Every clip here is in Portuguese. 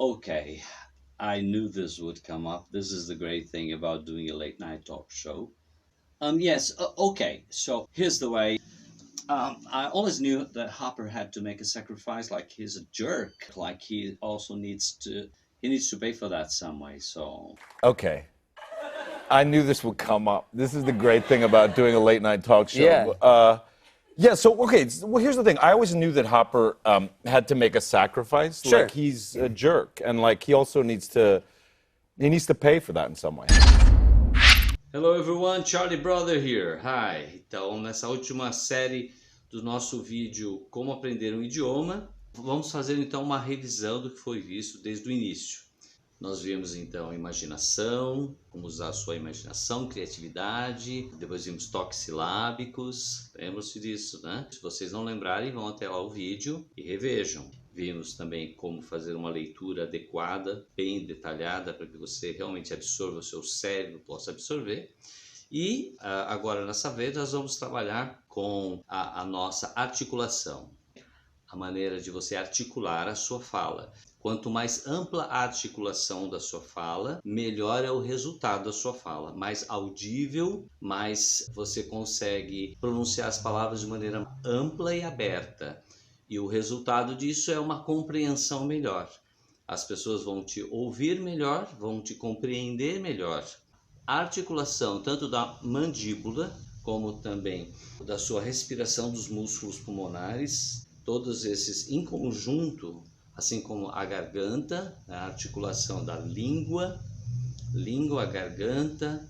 Okay, I knew this would come up. This is the great thing about doing a late night talk show. Okay, so here's the way. I always knew that Hopper had to make a sacrifice, like he's a jerk, like he also needs to pay for that some way, so... Okay. I knew this would come up. This is the great thing about doing a late night talk show. Well, here's the thing. I always knew that Hopper had to make a sacrifice. Sure. Like, he's a jerk. And, like, he also needs to pay for that in some way. Hello everyone, Charlie Brother here. Hi. Então, nessa última série do nosso vídeo Como Aprender um Idioma, vamos fazer então uma revisão do que foi visto desde o início. Nós vimos então imaginação, como usar a sua imaginação, criatividade, depois vimos toques silábicos, lembram-se disso, né? Se vocês não lembrarem, vão até lá o vídeo e revejam. Vimos também como fazer uma leitura adequada, bem detalhada, para que você realmente absorva, o seu cérebro possa absorver. E agora nessa vez nós vamos trabalhar com a nossa articulação, a maneira de você articular a sua fala. Quanto mais ampla a articulação da sua fala, melhor é o resultado da sua fala. Mais audível, mais você consegue pronunciar as palavras de maneira ampla e aberta. E o resultado disso é uma compreensão melhor. As pessoas vão te ouvir melhor, vão te compreender melhor. A articulação tanto da mandíbula, como também da sua respiração dos músculos pulmonares, todos esses em conjunto, assim como a garganta, a articulação da língua, a garganta,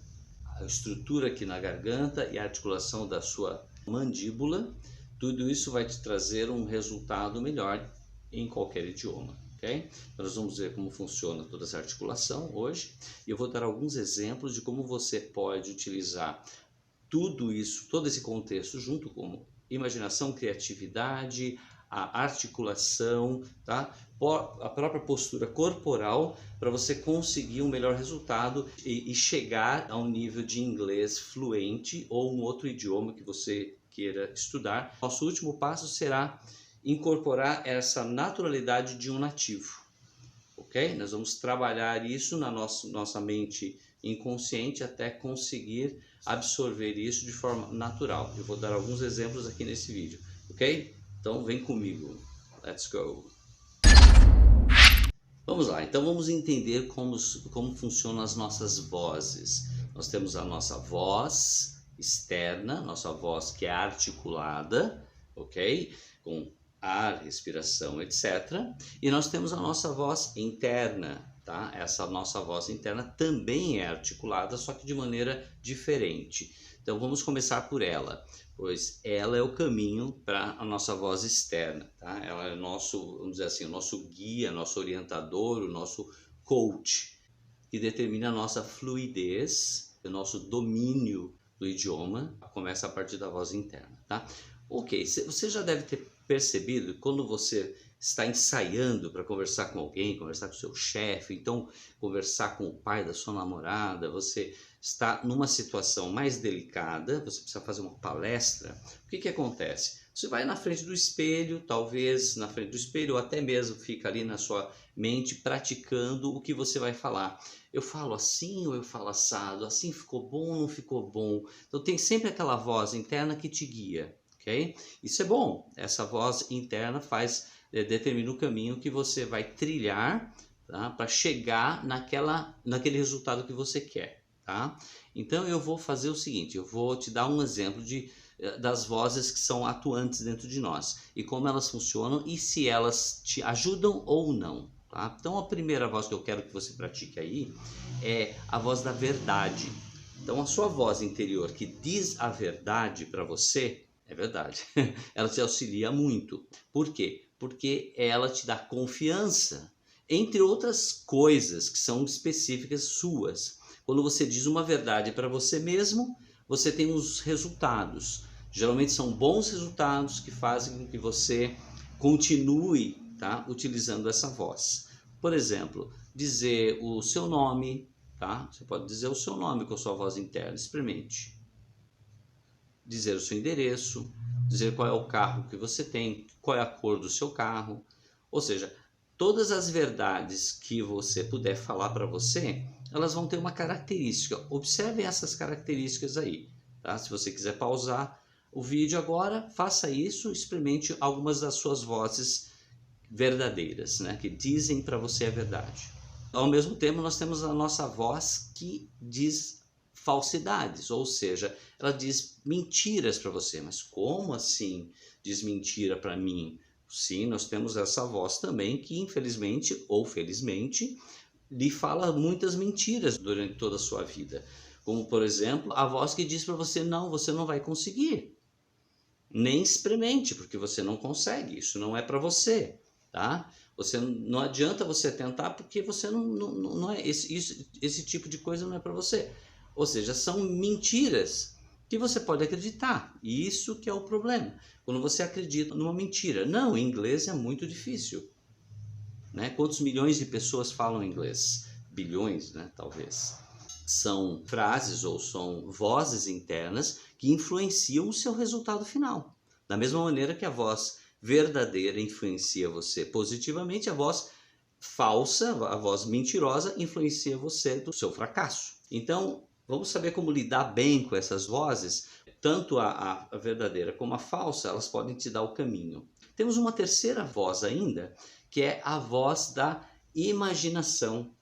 a estrutura aqui na garganta e a articulação da sua mandíbula, tudo isso vai te trazer um resultado melhor em qualquer idioma, ok? Nós vamos ver como funciona toda essa articulação hoje e eu vou dar alguns exemplos de como você pode utilizar tudo isso, todo esse contexto junto com imaginação, criatividade, a articulação, tá? A própria postura corporal para você conseguir um melhor resultado e chegar a um nível de inglês fluente ou um outro idioma que você queira estudar. Nosso último passo será incorporar essa naturalidade de um nativo, ok? Nós vamos trabalhar isso na nossa mente inconsciente até conseguir absorver isso de forma natural. Eu vou dar alguns exemplos aqui nesse vídeo, ok? Então vem comigo, let's go! Vamos lá, então vamos entender como funcionam as nossas vozes. Nós temos a nossa voz externa, nossa voz que é articulada, ok? Com ar, respiração, etc. E nós temos a nossa voz interna, tá? Essa nossa voz interna também é articulada, só que de maneira diferente. Então vamos começar por ela, pois ela é o caminho para a nossa voz externa, tá? Ela é o nosso, vamos dizer assim, o nosso guia, nosso orientador, o nosso coach, que determina a nossa fluidez, o nosso domínio do idioma, começa a partir da voz interna, tá? Ok, você já deve ter percebido quando você está ensaiando para conversar com alguém, conversar com seu chefe, então conversar com o pai da sua namorada, você está numa situação mais delicada, você precisa fazer uma palestra, o que acontece? Você vai na frente do espelho, talvez na frente do espelho, ou até mesmo fica ali na sua mente praticando o que você vai falar. Eu falo assim ou eu falo assado? Assim ficou bom ou não ficou bom? Então tem sempre aquela voz interna que te guia, ok? Isso é bom. Essa voz interna determina o caminho que você vai trilhar, tá? Para chegar naquele resultado que você quer, tá? Então eu vou fazer o seguinte, eu vou te dar um exemplo das vozes que são atuantes dentro de nós e como elas funcionam e se elas te ajudam ou não, tá? Então a primeira voz que eu quero que você pratique aí é a voz da verdade. Então a sua voz interior que diz a verdade para você, é verdade, ela te auxilia muito. Por quê? Porque ela te dá confiança, entre outras coisas que são específicas suas. Quando você diz uma verdade para você mesmo, você tem os resultados. Geralmente são bons resultados que fazem com que você continue, tá, utilizando essa voz. Por exemplo, dizer o seu nome, tá? Você pode dizer o seu nome com a sua voz interna, experimente. Dizer o seu endereço, dizer qual é o carro que você tem, qual é a cor do seu carro. Ou seja, Todas as verdades que você puder falar para você, elas vão ter uma característica. Observem essas características aí, tá? Se você quiser pausar o vídeo agora, faça isso, experimente algumas das suas vozes verdadeiras, né? Que dizem para você a verdade. Ao mesmo tempo, nós temos a nossa voz que diz falsidades, ou seja, ela diz mentiras para você. Mas como assim diz mentira para mim? Sim, nós temos essa voz também que, infelizmente ou felizmente, lhe fala muitas mentiras durante toda a sua vida. Como, por exemplo, a voz que diz para você não vai conseguir. Nem experimente, porque você não consegue, isso não é para você, tá? Não adianta você tentar, porque você não é, esse tipo de coisa não é para você. Ou seja, são mentiras que você pode acreditar, e isso que é o problema. Quando você acredita numa mentira. Não, inglês é muito difícil, né? Quantos milhões de pessoas falam inglês? Bilhões, né? Talvez. São frases ou são vozes internas que influenciam o seu resultado final. Da mesma maneira que a voz verdadeira influencia você positivamente, a voz falsa, a voz mentirosa, influencia você do seu fracasso. Então, vamos saber como lidar bem com essas vozes. Tanto a verdadeira como a falsa, elas podem te dar o caminho. Temos uma terceira voz ainda, que é a voz da imaginação,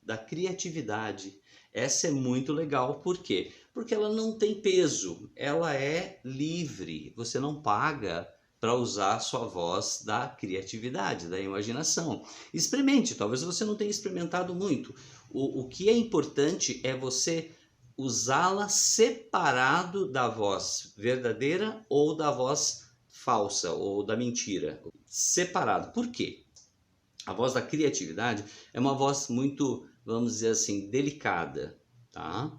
da criatividade. Essa é muito legal, por quê? Porque ela não tem peso, ela é livre, você não paga para usar a sua voz da criatividade, da imaginação. Experimente, talvez você não tenha experimentado muito. O que é importante é você usá-la separado da voz verdadeira ou da voz falsa ou da mentira. Separado. Por quê? A voz da criatividade é uma voz muito, vamos dizer assim, delicada, tá?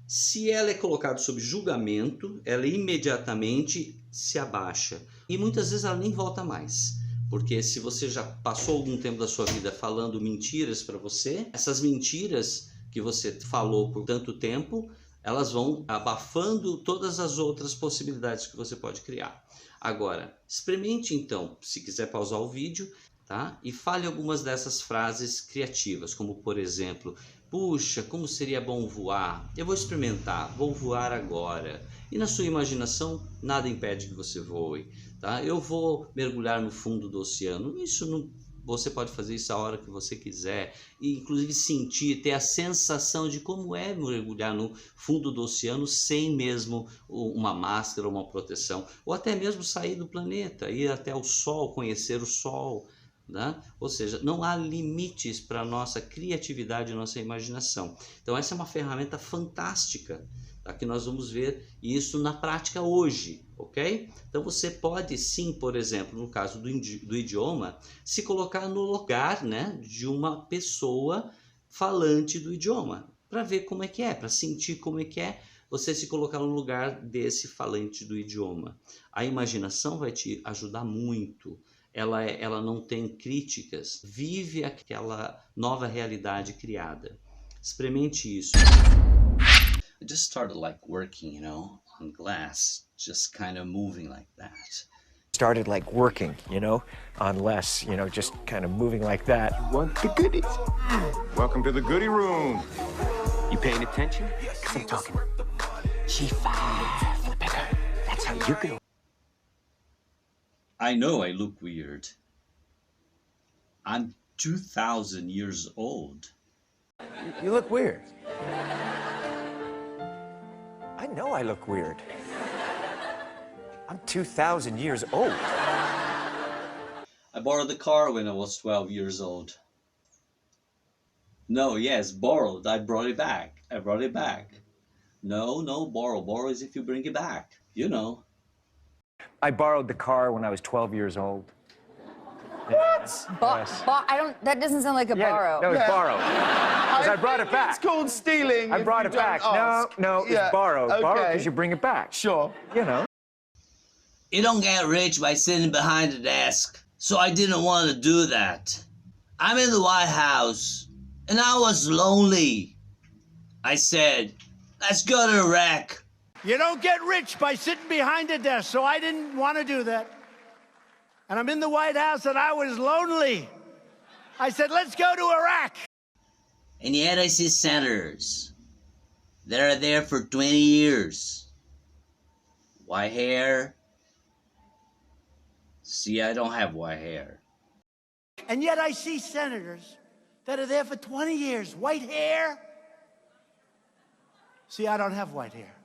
Se ela é colocada sob julgamento, ela imediatamente se abaixa. E muitas vezes ela nem volta mais. Porque se você já passou algum tempo da sua vida falando mentiras para você, essas mentiras que você falou por tanto tempo, elas vão abafando todas as outras possibilidades que você pode criar. Agora, experimente então, se quiser pausar o vídeo, tá? E fale algumas dessas frases criativas, como por exemplo, puxa, como seria bom voar, eu vou experimentar, vou voar agora. E na sua imaginação, nada impede que você voe, tá? Eu vou mergulhar no fundo do oceano, isso não... Você pode fazer isso a hora que você quiser, e inclusive sentir, ter a sensação de como é mergulhar no fundo do oceano sem mesmo uma máscara, uma proteção, ou até mesmo sair do planeta, ir até o Sol, conhecer o Sol, né? Ou seja, não há limites para a nossa criatividade e nossa imaginação. Então essa é uma ferramenta fantástica, tá? Que nós vamos ver isso na prática hoje, ok? Então você pode sim, por exemplo, no caso do idioma, se colocar no lugar, né, de uma pessoa falante do idioma, para ver como é que é, para sentir como é que é você se colocar no lugar desse falante do idioma. A imaginação vai te ajudar muito. Ela não tem críticas, vive aquela nova realidade criada. Experimente isso. I just started like working, on glass, just kind of moving like that. Started like working, on less, just kind of moving like that. Want the goodies? Welcome to the goodie room. You paying attention? Because I'm talking G5 for the picker. That's how you're gonna... I know I look weird. I'm 2,000 years old. You look weird. I know I look weird. I'm 2,000 years old. I borrowed the car when I was 12 years old. No, yes, borrowed. I brought it back. I brought it back. No, borrow. Borrow is if you bring it back. I borrowed the car when I was 12 years old. What? Yes. I don't. That doesn't sound like a borrow. No, it's borrowed. Because I brought it back. It's called stealing. I brought it back. No, it's borrowed. Okay. Borrowed because you bring it back. Sure. You don't get rich by sitting behind the desk. So I didn't want to do that. I'm in the White House, and I was lonely. I said, let's go to Iraq. You don't get rich by sitting behind a desk, so I didn't want to do that. And I'm in the White House, and I was lonely. I said, let's go to Iraq. And yet I see senators that are there for 20 years. White hair. See, I don't have white hair. And yet I see senators that are there for 20 years. White hair. See, I don't have white hair.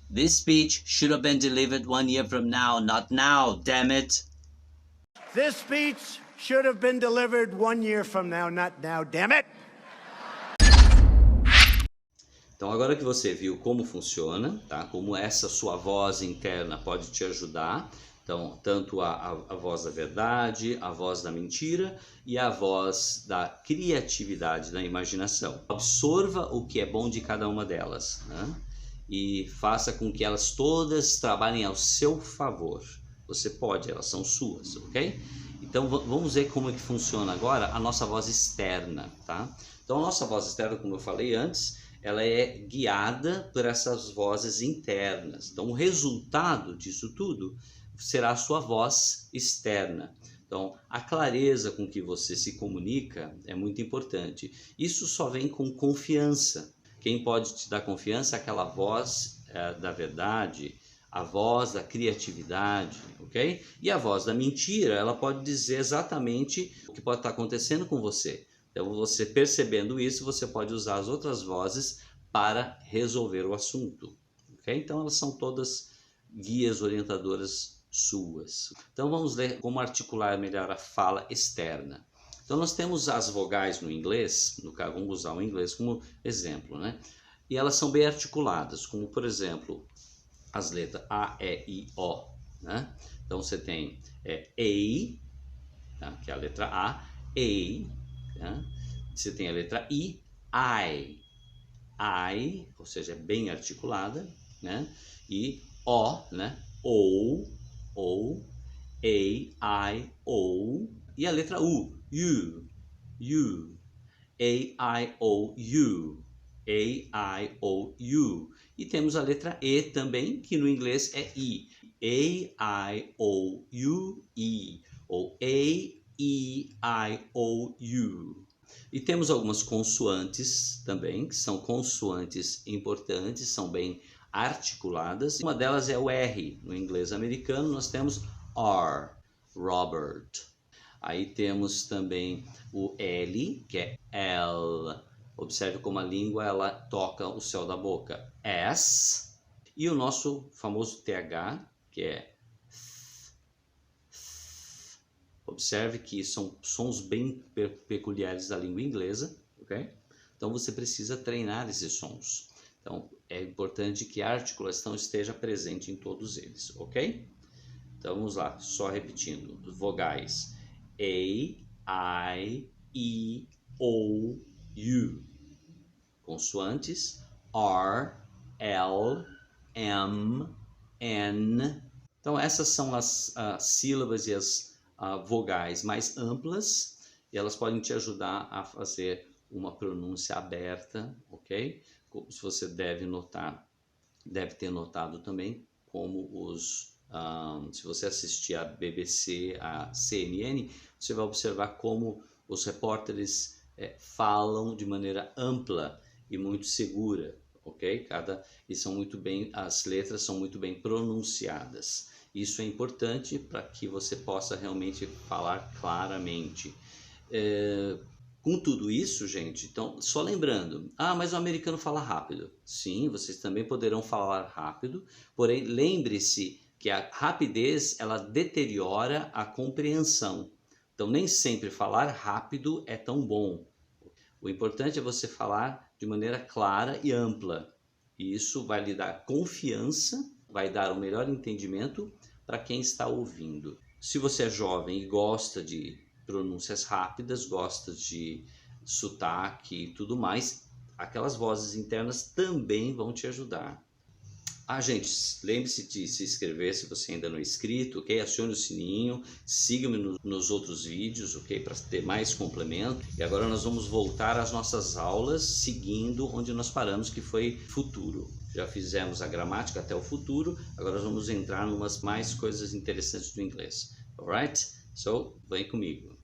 This speech should have been delivered 1 year from now, not now, damn it. This speech should have been delivered 1 year from now, not now, damn it. Então agora que você viu como funciona, tá? Como essa sua voz interna pode te ajudar, então tanto a voz da verdade, a voz da mentira e a voz da criatividade, da imaginação. Absorva o que é bom de cada uma delas, né? E faça com que elas todas trabalhem ao seu favor. Você pode, elas são suas, ok? Então vamos ver como é que funciona agora a nossa voz externa, tá? Então a nossa voz externa, como eu falei antes, ela é guiada por essas vozes internas. Então o resultado disso tudo será a sua voz externa. Então a clareza com que você se comunica é muito importante. Isso só vem com confiança. Quem pode te dar confiança é aquela voz da verdade, a voz da criatividade, ok? E a voz da mentira, ela pode dizer exatamente o que pode estar acontecendo com você. Então, você percebendo isso, você pode usar as outras vozes para resolver o assunto, ok? Então, elas são todas guias orientadoras suas. Então, vamos ler como articular melhor a fala externa. Então nós temos as vogais no inglês, no caso vamos usar o inglês como exemplo, né? E elas são bem articuladas, como por exemplo, as letras A, E, I, O, né? Então você tem A, tá? Que é a letra A, tá? Você tem a letra I, ou seja, é bem articulada, né? E O, né? O, A, I, O, e a letra U, A, I, O, U, A, I, O, U. E temos a letra E também, que no inglês é I, A, I, O, U, E, ou A, E, I, O, U. E temos algumas consoantes também, que são consoantes importantes, são bem articuladas. Uma delas é o R, no inglês americano nós temos R, Robert. Aí temos também o L, que é L. Observe como a língua ela toca o céu da boca. S. E o nosso famoso TH, que é th. Observe que são sons bem peculiares da língua inglesa, ok? Então você precisa treinar esses sons. Então é importante que a articulação esteja presente em todos eles, ok? Então vamos lá, só repetindo. Vogais. A, I, E, O, U. Consoantes R, L, M, N. Então essas são as sílabas e as vogais mais amplas e elas podem te ajudar a fazer uma pronúncia aberta, ok? Se você deve ter notado também como se você assistir a BBC, a CNN, você vai observar como os repórteres falam de maneira ampla e muito segura, ok? As letras são muito bem pronunciadas. Isso é importante para que você possa realmente falar claramente. Com tudo isso, gente, então, só lembrando, mas o americano fala rápido. Sim, vocês também poderão falar rápido, porém, lembre-se que a rapidez, ela deteriora a compreensão. Então, nem sempre falar rápido é tão bom. O importante é você falar de maneira clara e ampla. E isso vai lhe dar confiança, vai dar o melhor entendimento para quem está ouvindo. Se você é jovem e gosta de pronúncias rápidas, gosta de sotaque e tudo mais, aquelas vozes internas também vão te ajudar. Gente, lembre-se de se inscrever se você ainda não é inscrito, ok? Acione o sininho, siga-me nos outros vídeos, ok? Para ter mais complemento. E agora nós vamos voltar às nossas aulas, seguindo onde nós paramos, que foi futuro. Já fizemos a gramática até o futuro, agora nós vamos entrar em umas mais coisas interessantes do inglês. Alright? So, vem comigo.